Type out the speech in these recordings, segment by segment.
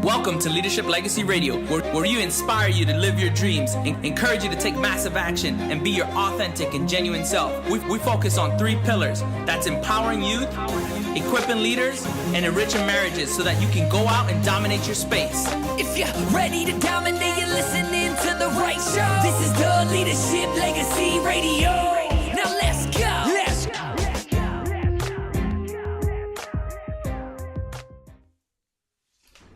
Welcome to Leadership Legacy Radio, where we inspire you to live your dreams, encourage you to take massive action, and be your authentic and genuine self. We focus on 3 pillars. That's empowering youth, equipping leaders, and enriching marriages so that you can go out and dominate your space. If you're ready to dominate, you're listening to the right show. This is the Leadership Legacy Radio. Now let's go.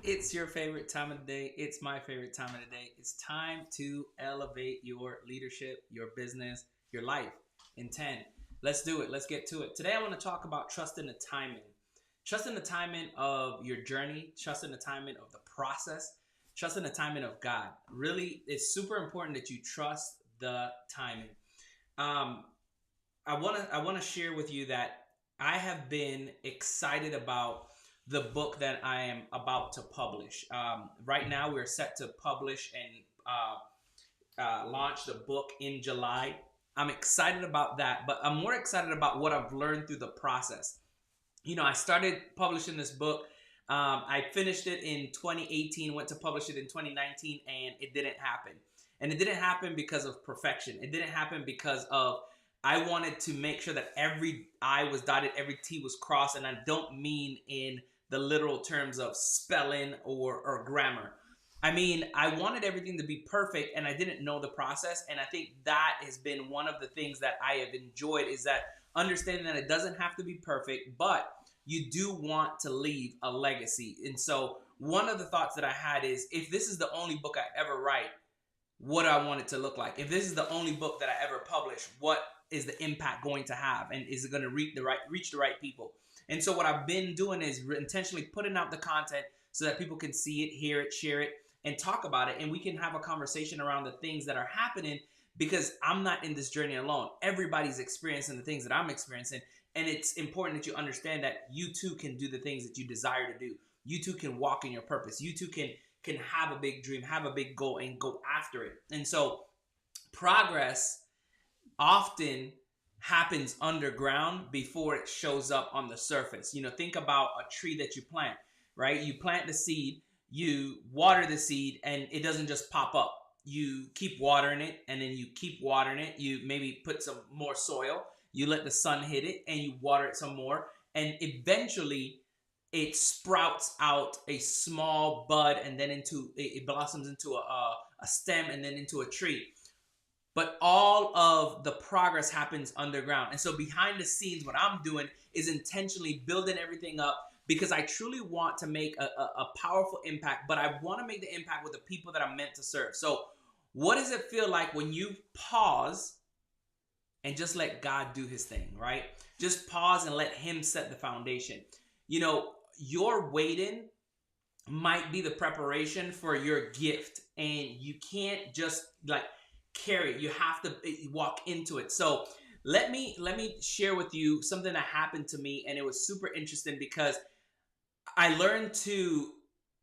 It's your favorite time of the day. It's my favorite time of the day. It's time to elevate your leadership, your business, your life in 10. Let's do it. Let's get to it. Today I want to talk about trusting the timing. Trusting the timing of your journey, trusting the timing of the process, trusting the timing of God. Really, it's super important that you trust the timing. I want to share with you that I have been excited about the book that I am about to publish. Right now, we're set to publish and launch the book in July. I'm excited about that, but I'm more excited about what I've learned through the process. You know, I started publishing this book. I finished it in 2018, went to publish it in 2019, and it didn't happen. And it didn't happen because of perfection. It didn't happen because of I wanted to make sure that every I was dotted, every T was crossed, and I don't mean in the literal terms of spelling or grammar. I mean, I wanted everything to be perfect, and I didn't know the process. And I think that has been one of the things that I have enjoyed, is that understanding that it doesn't have to be perfect, but you do want to leave a legacy. And so one of the thoughts that I had is, if this is the only book I ever write, what do I want it to look like? If this is the only book that I ever publish, what is the impact going to have? And is it going to reach the right people? And so what I've been doing is intentionally putting out the content so that people can see it, hear it, share it, and talk about it. And we can have a conversation around the things that are happening, because I'm not in this journey alone. Everybody's experiencing the things that I'm experiencing. And it's important that you understand that you too can do the things that you desire to do. You too can walk in your purpose. You too can have a big dream, have a big goal, and go after it. And so progress often happens underground before it shows up on the surface. You know, think about a tree that you plant, right? You plant the seed, you water the seed, and it doesn't just pop up. You keep watering it, and then you keep watering it. You maybe put some more soil, you let the sun hit it, and you water it some more, and eventually it sprouts out a small bud, and then it blossoms into a stem, and then into a tree. But all of the progress happens underground. And so behind the scenes, what I'm doing is intentionally building everything up, because I truly want to make a powerful impact, but I want to make the impact with the people that I'm meant to serve. So what does it feel like when you pause and just let God do his thing, right? Just pause and let him set the foundation. You know, your waiting might be the preparation for your gift, and you can't just carry it. You have to walk into it. So let me share with you something that happened to me, and it was super interesting because I learned to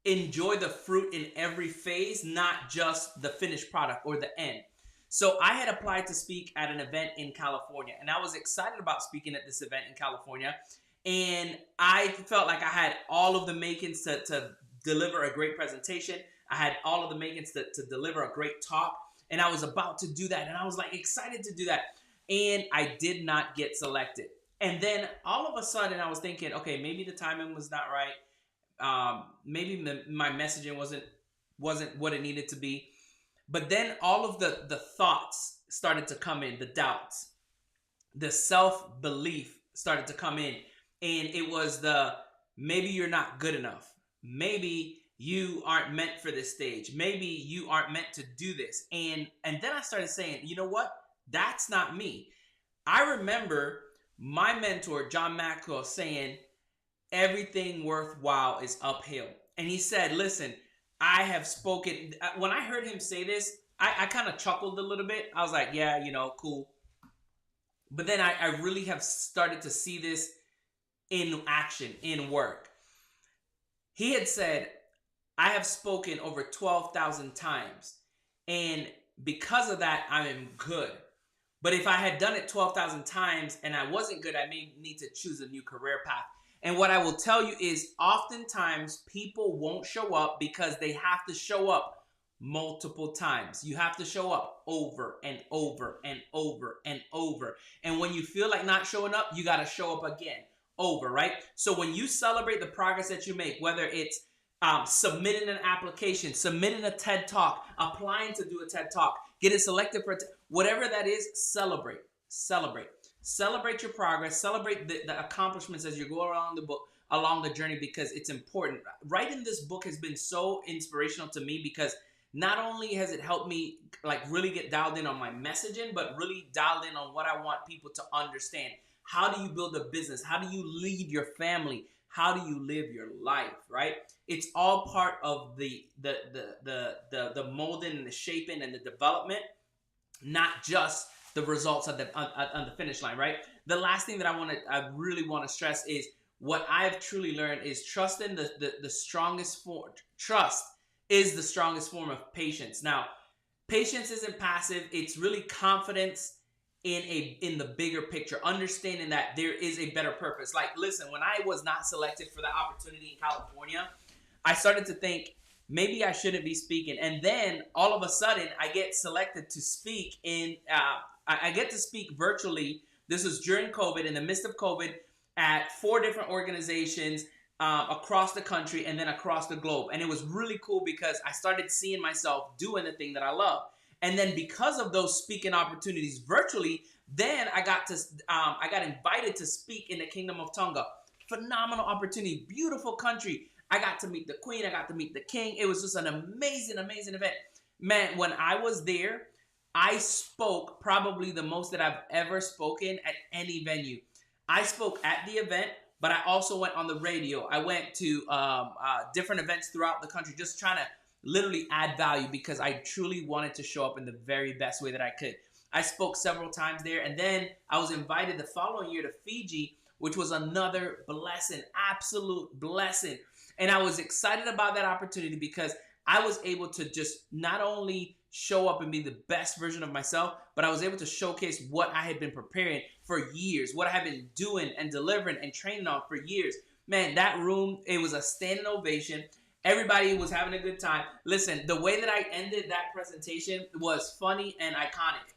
enjoy the fruit in every phase, not just the finished product or the end. So I had applied to speak at an event in California, and I was excited about speaking at this event in California, and I felt like I had all of the makings to deliver a great presentation. I had all of the makings to deliver a great talk. And I was about to do that. And I was excited to do that. And I did not get selected. And then all of a sudden I was thinking, okay, maybe the timing was not right. Maybe my messaging wasn't what it needed to be. But then all of the thoughts started to come in, the doubts, the self-belief started to come in. And it was maybe you're not good enough. Maybe you aren't meant for this stage. Maybe you aren't meant to do this. And then I started saying, you know what? That's not me. I remember my mentor, John Maxwell, saying, everything worthwhile is uphill. And he said, listen, I have spoken. When I heard him say this, I kind of chuckled a little bit. I was like, yeah, cool. But then I really have started to see this in action, in work. He had said, I have spoken over 12,000 times, and because of that, I am good. But if I had done it 12,000 times and I wasn't good, I may need to choose a new career path. And what I will tell you is oftentimes people won't show up because they have to show up multiple times. You have to show up over and over and over and over. And when you feel like not showing up, you got to show up again, over, right? So when you celebrate the progress that you make, whether it's submitting an application, submitting a TED Talk, applying to do a TED Talk, getting selected for whatever that is, celebrate. Celebrate your progress. Celebrate the accomplishments as you go along the journey, because it's important. Writing this book has been so inspirational to me, because not only has it helped me like really get dialed in on my messaging, but really dialed in on what I want people to understand. How do you build a business? How do you lead your family? How do you live your life, right? It's all part of the molding and the shaping and the development, not just the results on the finish line, right? The last thing that I really want to stress is what I've truly learned is trust is the strongest form of patience. Now, patience isn't passive. It's really confidence in the bigger picture, understanding that there is a better purpose. Like, listen, when I was not selected for the opportunity in California, I started to think maybe I shouldn't be speaking. And then all of a sudden I get selected to speak I get to speak virtually. This was during COVID, in the midst of COVID, at 4 different organizations across the country and then across the globe. And it was really cool because I started seeing myself doing the thing that I love. And then because of those speaking opportunities virtually, then I got invited to speak in the Kingdom of Tonga. Phenomenal opportunity, beautiful country. I got to meet the Queen, I got to meet the King. It was just an amazing, amazing event. Man, when I was there, I spoke probably the most that I've ever spoken at any venue. I spoke at the event, but I also went on the radio. I went to different events throughout the country, just trying to literally add value, because I truly wanted to show up in the very best way that I could. I spoke several times there, and then I was invited the following year to Fiji, which was another blessing, absolute blessing. And I was excited about that opportunity because I was able to just not only show up and be the best version of myself, but I was able to showcase what I had been preparing for years, what I had been doing and delivering and training on for years. Man, that room, it was a standing ovation. Everybody was having a good time. Listen, the way that I ended that presentation was funny and iconic.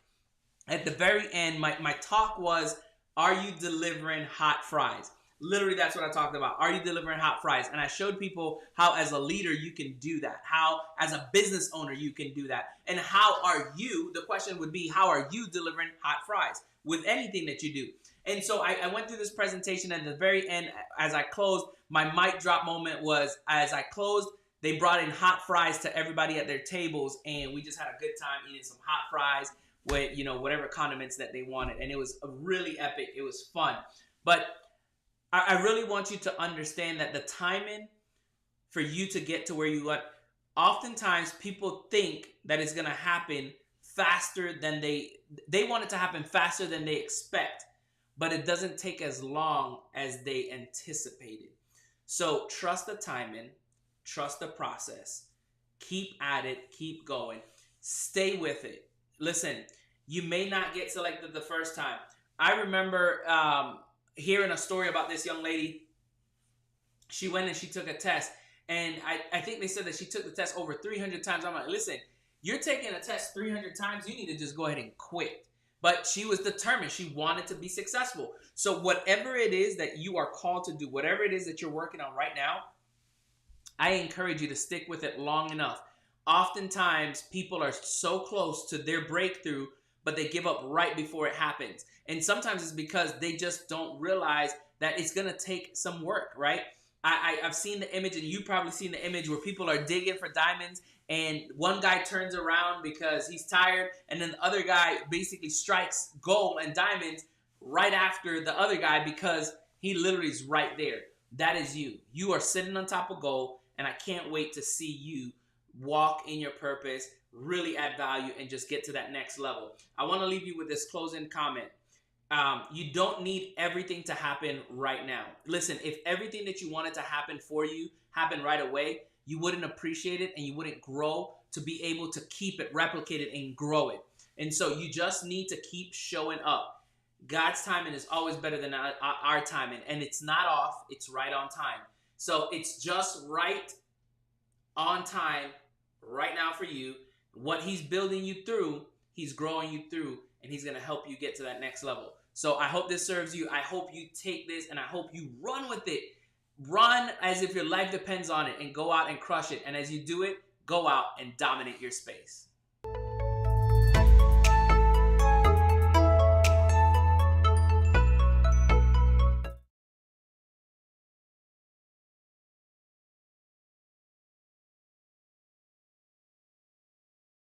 At the very end, my talk was, are you delivering hot fries? Literally, that's what I talked about. Are you delivering hot fries? And I showed people how as a leader you can do that. How as a business owner you can do that. And how are you, the question would be, how are you delivering hot fries with anything that you do? And so I went through this presentation, and at the very end, as I closed, my mic drop moment was, as I closed, they brought in hot fries to everybody at their tables, and we just had a good time eating some hot fries with, whatever condiments that they wanted. And it was really epic. It was fun. But I really want you to understand that the timing for you to get to where you want, oftentimes people think that it's going to happen faster than they want it to happen faster than they expect, but it doesn't take as long as they anticipated. So trust the timing, trust the process, keep at it, keep going, stay with it. Listen, you may not get selected the first time. I remember hearing a story about this young lady. She went and she took a test, and I think they said that she took the test over 300 times. I'm like, listen, you're taking a test 300 times, you need to just go ahead and quit. But she was determined. She wanted to be successful. So whatever it is that you are called to do, whatever it is that you're working on right now, I encourage you to stick with it long enough. Oftentimes, people are so close to their breakthrough, but they give up right before it happens. And sometimes it's because they just don't realize that it's going to take some work, right? I've seen the image, and you've probably seen the image where people are digging for diamonds, and one guy turns around because he's tired, and then the other guy basically strikes gold and diamonds right after the other guy because he literally is right there. That is you. You are sitting on top of gold, and I can't wait to see you walk in your purpose, really add value, and just get to that next level. I want to leave you with this closing comment. You don't need everything to happen right now. Listen, if everything that you wanted to happen for you happened right away, you wouldn't appreciate it and you wouldn't grow to be able to keep it, replicate it, and grow it. And so you just need to keep showing up. God's timing is always better than our timing, and it's not off, it's right on time. So it's just right on time right now for you. What he's building you through, he's growing you through, and he's going to help you get to that next level. So I hope this serves you. I hope you take this, and I hope you run with it. Run as if your life depends on it, and go out and crush it. And as you do it, go out and dominate your space.